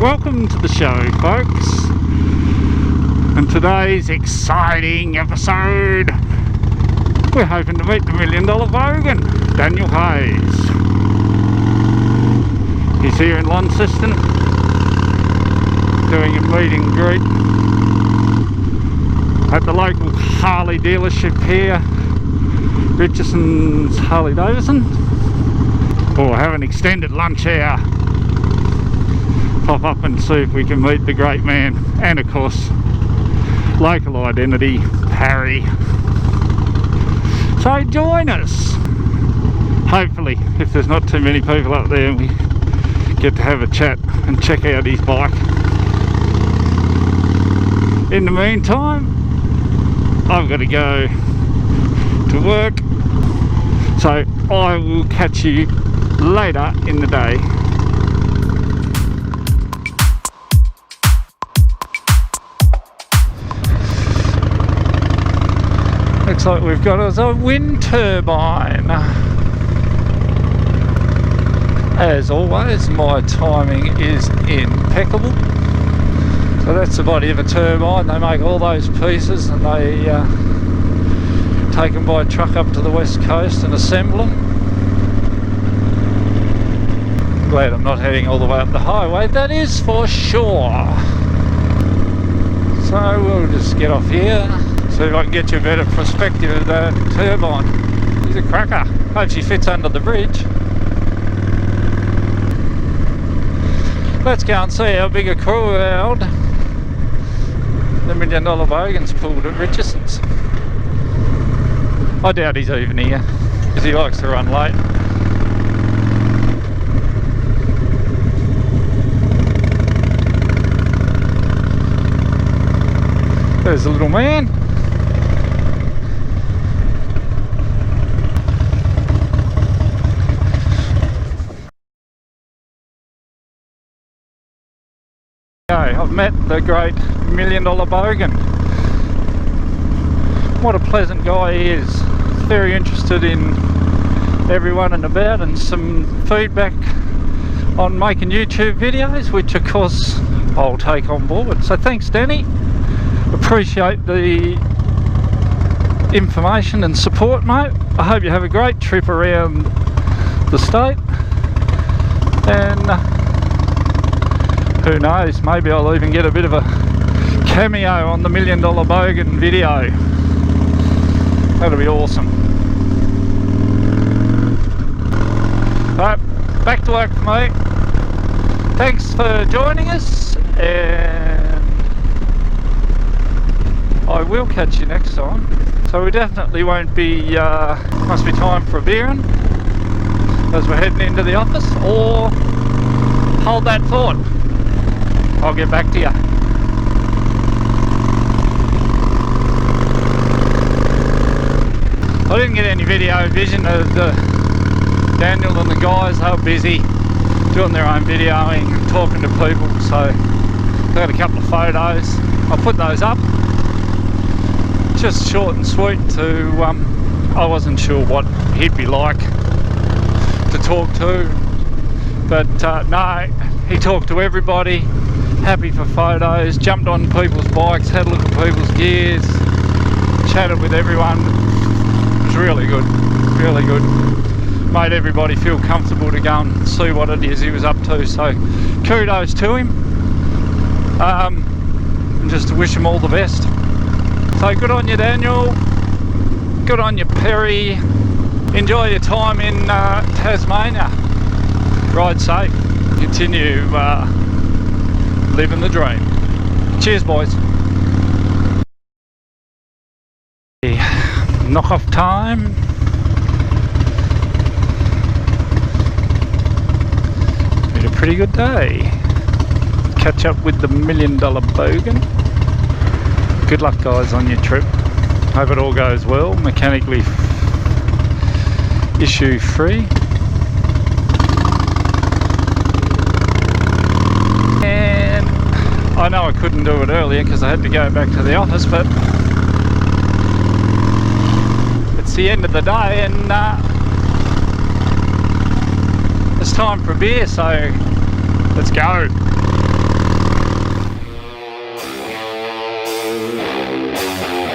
welcome to the show, folks. And today's exciting episode, we're hoping to meet the Million Dollar Bogan, Daniel Hayes. He's here in Launceston doing a meet and greet at the local Harley dealership here, Richardson's Harley Davidson. We'll have an extended lunch hour, pop up and see if we can meet the great man, and of course local identity Parry. So join us. Hopefully, if there's not too many people up there, we get to have a chat and check out his bike. In the meantime, I've got to go to work, so I will catch you later in the day. Looks like we've got us a wind turbine. As always, my timing is impeccable. So that's the body of a turbine. They make all those pieces and they take them by truck up to the west coast and assemble them. Glad I'm not heading all the way up the highway, that is for sure. So we'll just get off here, see if I can get you a better perspective of that turbine. She's a cracker. Hope she fits under the bridge. Let's go and see how big a crew out the Million Dollar Bogan's pulled at Richardson's. I doubt he's even here, because he likes to run late. There's the little man. Okay, I've met the great Million Dollar Bogan. What a pleasant guy he is. Very interested in everyone and about, and some feedback on making YouTube videos, which of course I'll take on board. So thanks, Danny. Appreciate the information and support, mate. I hope you have a great trip around the state, and who knows, maybe I'll even get a bit of a cameo on the Million Dollar Bogan video. That'll be awesome. Right, back to work for me. Thanks for joining us, and I will catch you next time. So we definitely won't be, must be time for a beerin' as we're heading into the office, or hold that thought, I'll get back to you. I didn't get any video vision of Daniel and the guys. They were busy doing their own videoing and talking to people, so I got a couple of photos. I'll put those up. Just short and sweet to, I wasn't sure what he'd be like to talk to, but no, he talked to everybody, happy for photos, jumped on people's bikes, had a look at people's gears, chatted with everyone. It was really good, really good. Made everybody feel comfortable to go and see what it is he was up to, so kudos to him, and just to wish him all the best. So good on you, Daniel, good on you, Parry. Enjoy your time in Tasmania. Ride safe, continue living the dream. Cheers, boys. Knock off time. It's been a pretty good day. Catch up with the Million Dollar Bogan. Good luck, guys, on your trip. Hope it all goes well, mechanically issue free. And I know I couldn't do it earlier because I had to go back to the office, but it's the end of the day and it's time for a beer, so let's go. it.